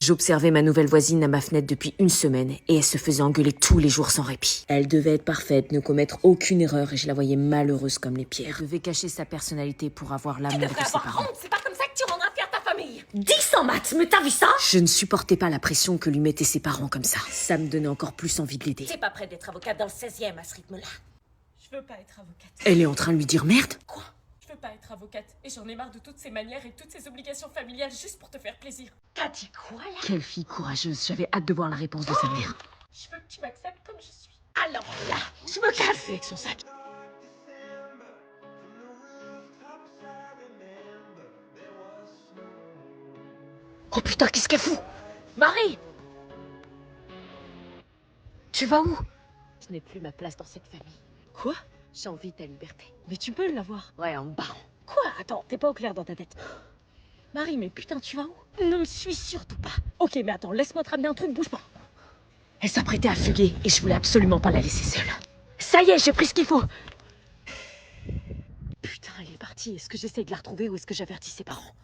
J'observais ma nouvelle voisine à ma fenêtre depuis une semaine et elle se faisait engueuler tous les jours sans répit. Elle devait être parfaite, ne commettre aucune erreur et je la voyais malheureuse comme les pierres. Elle devait cacher sa personnalité pour avoir l'amour de ses parents. C'est pas comme ça que tu rendras fière ta famille. 10 en maths, mais t'as vu ça? Je ne supportais pas la pression que lui mettaient ses parents comme ça. Ça me donnait encore plus envie de l'aider. T'es pas prête d'être avocate dans le 16e à ce rythme-là. Je veux pas être avocate. Elle est en train de lui dire merde. Quoi? Je veux pas être avocate. Et j'en ai marre de toutes ces manières et toutes ces obligations familiales juste pour te faire plaisir. T'as dit quoi là? Quelle fille courageuse, j'avais hâte de voir la réponse de sa mère. Je veux que tu m'acceptes comme je suis. Alors là, je me casse avec son sac. Oh putain, qu'est-ce qu'elle fout? Marie! Tu vas où? Je n'ai plus ma place dans cette famille. Quoi? J'ai envie de ta liberté. Mais tu peux l'avoir. Ouais, en me barrant. Quoi? Attends, t'es pas au clair dans ta tête. Marie, mais putain, tu vas où? Ne me suis surtout pas. Ok, mais attends, laisse-moi te ramener un truc, bouge pas. Elle s'apprêtait à fuguer et je voulais absolument pas la laisser seule. Ça y est, j'ai pris ce qu'il faut. Putain, elle est partie. Est-ce que j'essaye de la retrouver ou est-ce que j'avertis ses parents?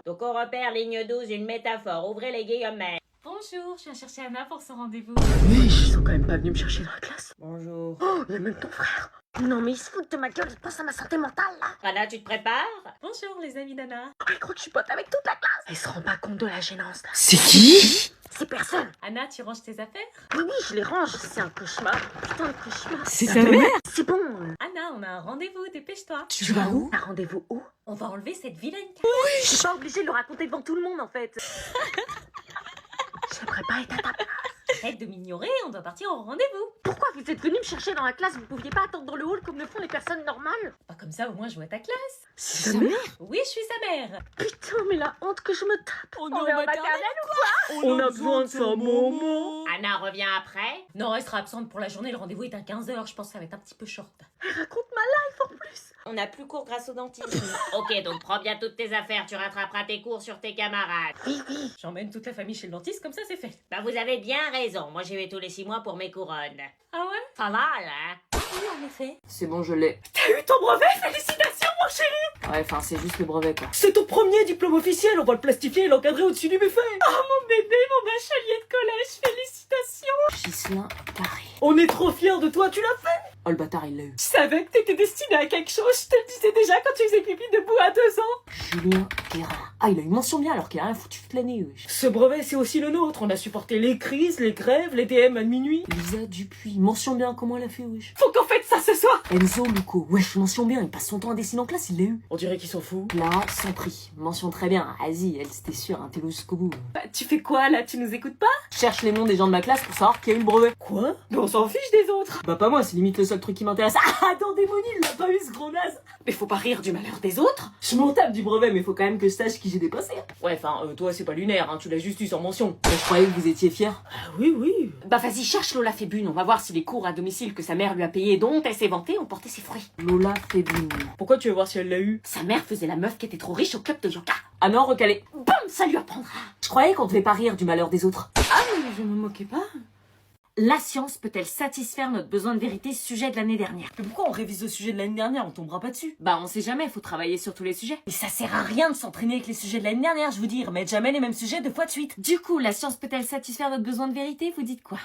Donc on repère ligne 12, une métaphore. Ouvrez les guillemets. Bonjour, je viens chercher Anna pour son rendez-vous. Mais ils sont quand même pas venus me chercher dans la classe. Bonjour. Oh, il y a même ton frère. Non mais ils se foutent de ma gueule, ils pensent à ma santé mentale là. Anna, tu te prépares? Bonjour les amis d'Anna. Oh, ils croient que je suis pote avec toute la classe. Ils se rendent pas compte de la gênance là. C'est qui? C'est personne. Anna, tu ranges tes affaires? Oui, oui, je les range. C'est un cauchemar. Putain de cauchemar. C'est sa mère? C'est bon. Anna, on a un rendez-vous, dépêche-toi. Tu vas où? Un rendez-vous où? On va enlever cette vilaine Je suis pas obligée de le raconter devant tout le monde en fait. J'aimerais pas être à ta place. Arrête de m'ignorer, on doit partir au rendez-vous. Pourquoi vous êtes venu me chercher dans la classe? Vous pouviez pas attendre dans le hall comme le font les personnes normales? Pas comme ça, au moins je vois ta classe. C'est sa mère? Oui, je suis sa mère. Putain, mais la honte que je me tape. On est en maternelle ou quoi? On a besoin de sa maman. Anna revient après? Non, elle sera absente pour la journée, le rendez-vous est à 15h, je pense que ça va être un petit peu short. Elle raconte ma life en plus. On a plus cours grâce au dentiste. Ok, donc prends bien toutes tes affaires, tu rattraperas tes cours sur tes camarades. Oui, oui. J'emmène toute la famille chez le dentiste, comme ça c'est fait. Bah vous avez bien raison, moi j'y vais tous les 6 mois pour mes couronnes. Ah ouais? Pas mal, hein? Oui, en effet. C'est bon, je l'ai. T'as eu ton brevet? Félicitations mon chéri! Ouais, enfin, c'est juste le brevet quoi. C'est ton premier diplôme officiel, on va le plastifier et l'encadrer au-dessus du buffet. Oh mon bébé, mon bachelier de collège, félicitations! Ghislain Carré. On est trop fiers de toi, tu l'as fait. Oh le bâtard, il l'a eu. Je savais que t'étais destiné à quelque chose, je te le disais déjà quand tu faisais pipi debout à 2 ans. Julien Guérin. Ah, il a eu mention bien alors qu'il a rien foutu toute l'année, wesh. Ce brevet, c'est aussi le nôtre. On a supporté les crises, les grèves, les DM à minuit. Lisa Dupuis. Mention bien, comment elle a fait, wesh. Faut qu'on fête ça ce soir! Enzo Luco. Wesh, mention bien, il passe son temps à dessiner en classe, il l'a eu. On dirait qu'ils sont fous. Clara, sans prix. Mention très bien. Vas-y, elle, c'était sûr, hein, t'es loin jusqu'au bout. Bah, tu fais quoi là? Tu nous écoutes pas? Je cherche les noms des gens de ma classe pour savoir qui a eu le brevet. Quoi? Mais on s'en fiche des autres! Bah pas moi, c'est limite le seul truc qui m'intéresse. Ah, attendez, Moni, il l'a pas eu ce gros naze. Mais faut pas rire du malheur des autres! Je m'en tape du brevet, mais faut quand même que je sache qui j'ai dépassé. Ouais, enfin, toi, c'est pas lunaire, hein, tu l'as juste eu sans mention. Je croyais que vous étiez fiers. Ah oui, oui. Bah vas-y, cherche Lola Fébune, on va voir si les cours à domicile que sa mère lui a payés et dont elle s'est vantée ont porté ses fruits. Lola Fébine. Pourquoi tu veux voir si elle l'a eu? Sa mère faisait la meuf qui était trop riche au club de yoga. Ah non, recalé. Bam, ça lui apprendra. Je croyais qu'on devait pas rire du malheur des autres. Ah, mais je me moquais pas. La science peut-elle satisfaire notre besoin de vérité, sujet de l'année dernière? Mais pourquoi on révise le sujet de l'année dernière? On tombera pas dessus. Bah on sait jamais, faut travailler sur tous les sujets. Mais ça sert à rien de s'entraîner avec les sujets de l'année dernière, je vous dis. Remettre jamais les mêmes sujets 2 fois de suite. Du coup, la science peut-elle satisfaire notre besoin de vérité? Vous dites quoi?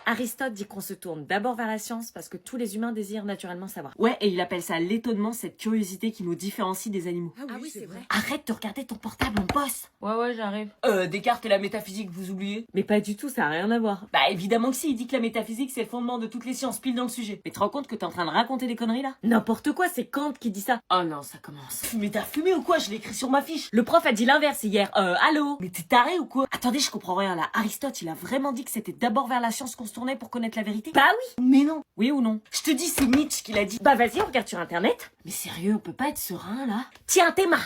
Aristote dit qu'on se tourne d'abord vers la science parce que tous les humains désirent naturellement savoir. Ouais, et il appelle ça l'étonnement, cette curiosité qui nous différencie des animaux. Ah oui, c'est vrai. Arrête de regarder ton portable, on bosse. Ouais, j'arrive. Descartes et la métaphysique, vous oubliez? Mais pas du tout, ça a rien à voir. Bah évidemment que si, il dit que la métaphysique c'est le fondement de toutes les sciences, pile dans le sujet. Mais tu te rends compte que t'es en train de raconter des conneries là? N'importe quoi, c'est Kant qui dit ça. Oh non, ça commence. Mais t'as fumé ou quoi? Je l'ai écrit sur ma fiche. Le prof a dit l'inverse hier. Allô? Mais t'es taré ou quoi? Attendez, je comprends rien là. Aristote, il a vraiment dit que c'était d'abord vers la science qu'on se tournait pour connaître la vérité? Bah oui. Mais non. Oui ou non? Je te dis, c'est Nietzsche qui l'a dit. Bah vas-y, on regarde sur internet. Mais sérieux, on peut pas être serein là? Tiens, Théma.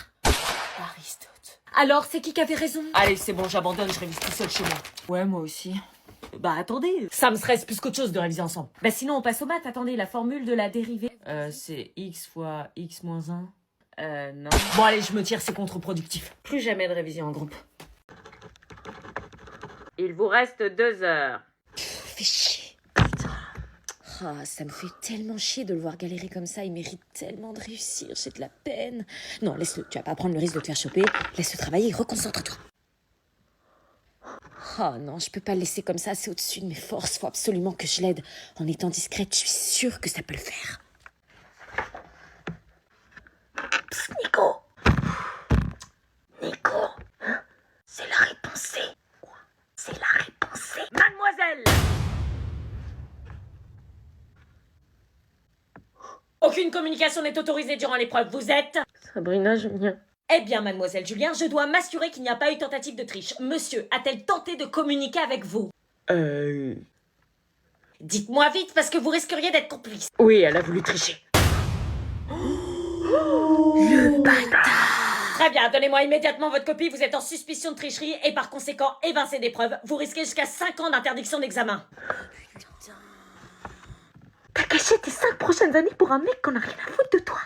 Aristote. Alors, c'est qui avait raison? Allez, c'est bon, j'abandonne, je révise tout seul chez moi. Ouais, moi aussi. Bah attendez, ça me stresse plus qu'autre chose de réviser ensemble. Bah sinon, on passe aux maths. Attendez, la formule de la dérivée. C'est x fois x moins 1. Non. Bon allez, je me tire, c'est contre-productif. Plus jamais de révision en groupe. Il vous reste 2 heures. Fais chier. Ah, ça me fait tellement chier de le voir galérer comme ça. Il mérite tellement de réussir. J'ai de la peine. Non, laisse-le. Tu vas pas prendre le risque de te faire choper. Laisse-le travailler et reconcentre-toi. Oh non, je peux pas le laisser comme ça. C'est au-dessus de mes forces. Faut absolument que je l'aide. En étant discrète, je suis sûre que ça peut le faire. Psst, Nico. Nico. C'est la réponse C. Quoi? C'est la réponse C. Mademoiselle! Aucune communication n'est autorisée durant l'épreuve. Vous êtes... Sabrina Julien. Eh bien, mademoiselle Julien, je dois m'assurer qu'il n'y a pas eu tentative de triche. Monsieur a-t-elle tenté de communiquer avec vous? Dites-moi vite, parce que vous risqueriez d'être complice. Oui, elle a voulu tricher. Le bâtard! Très bien, donnez-moi immédiatement votre copie. Vous êtes en suspicion de tricherie et par conséquent évincé d'épreuve. Vous risquez jusqu'à 5 ans d'interdiction d'examen. T'as caché tes 5 prochaines années pour un mec qu'on a rien à foutre de toi.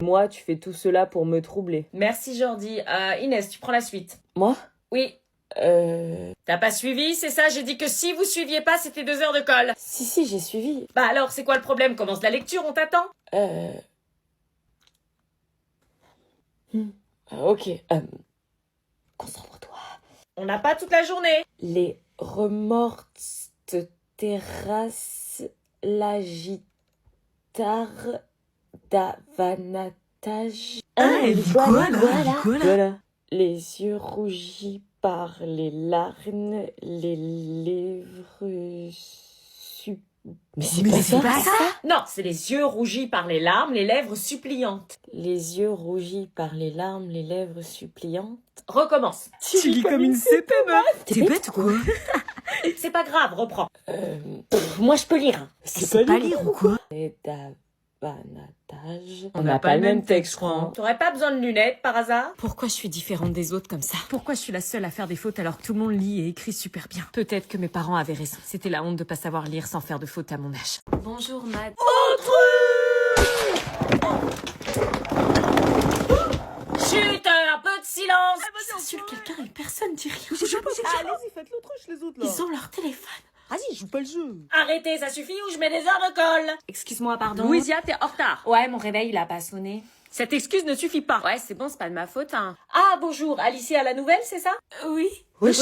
Moi, tu fais tout cela pour me troubler. Merci Jordi. Inès, tu prends la suite. Moi? Oui. T'as pas suivi, c'est ça? J'ai dit que si vous suiviez pas, c'était 2 heures de colle. Si, j'ai suivi. Bah alors, c'est quoi le problème? Commence la lecture, on t'attend. Ok. Concentre-toi. On n'a pas toute la journée. Les remords terrasse l'agitar d'avanatage. elle dit quoi, là? Voilà. Les yeux rougis par les larmes, les lèvres Mais c'est pas ça. Non, c'est les yeux rougis par les larmes, les lèvres suppliantes. Les yeux rougis par les larmes, les lèvres suppliantes. Recommence. Tu lis comme une CP, meuf. T'es bête ou quoi? C'est pas grave, reprends. Moi, je peux lire. C'est pas lire ou quoi? Et d'avanatage. On n'a pas le même texte, je crois. Hein. T'aurais pas besoin de lunettes, par hasard? Pourquoi je suis différente des autres comme ça? Pourquoi je suis la seule à faire des fautes alors que tout le monde lit et écrit super bien? Peut-être que mes parents avaient raison. C'était la honte de pas savoir lire sans faire de fautes à mon âge. Bonjour, Mad. Chut, un peu de silence. J'insulte quelqu'un et personne dit rien. Allez-y, faites l'autruche, les autres, là. Ils ont leur téléphone. Vas-y, joue pas le jeu. Arrêtez, ça suffit ou je mets des heures de colle. Excuse-moi, pardon. Louisia, t'es en retard. Ouais, mon réveil, il a pas sonné. Cette excuse ne suffit pas. Ouais, c'est bon, c'est pas de ma faute, hein. Ah, bonjour, Alicia à la nouvelle, c'est ça? Oui. Ouais,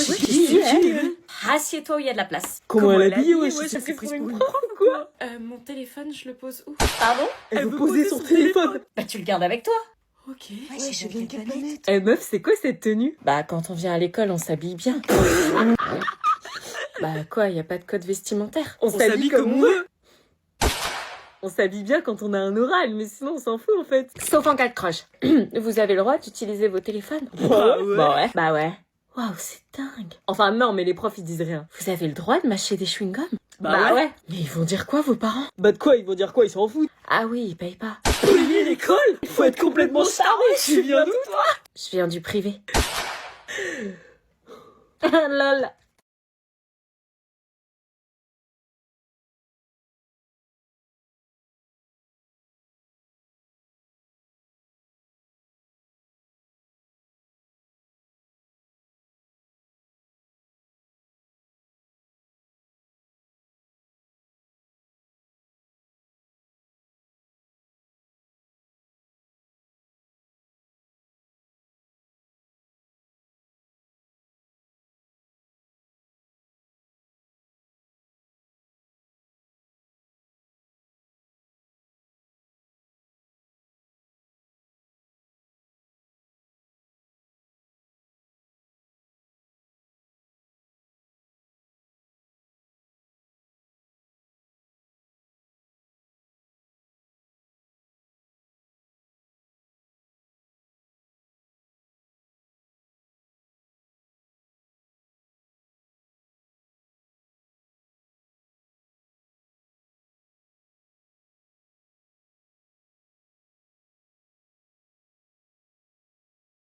Assieds-toi où il y a de la place. Comment elle a dit, ouais, ça s'est pris pour une quoi? Mon téléphone, je le pose où? Pardon? Elle veut poser son téléphone. Bah tu le gardes avec toi. Ok. Ouais, je viens de quelle planète? Eh meuf, c'est quoi cette tenue? Bah quand on vient à l'école, on s'habille bien. Bah quoi, y a pas de code vestimentaire. On s'habille comme on veut. On s'habille bien quand on a un oral, mais sinon on s'en fout en fait. Sauf en cas de crush. Vous avez le droit d'utiliser vos téléphones? Bah ouais. Bah ouais. Waouh, c'est dingue. Enfin non, mais les profs ils disent rien. Vous avez le droit de mâcher des chewing-gums? Bah ouais. Mais ils vont dire quoi vos parents? Bah de quoi, ils vont dire quoi, ils s'en foutent. Ah oui, ils payent pas. Payer l'école? Faut être complètement staré. Tu viens d'où, toi? Je viens du privé. Lol.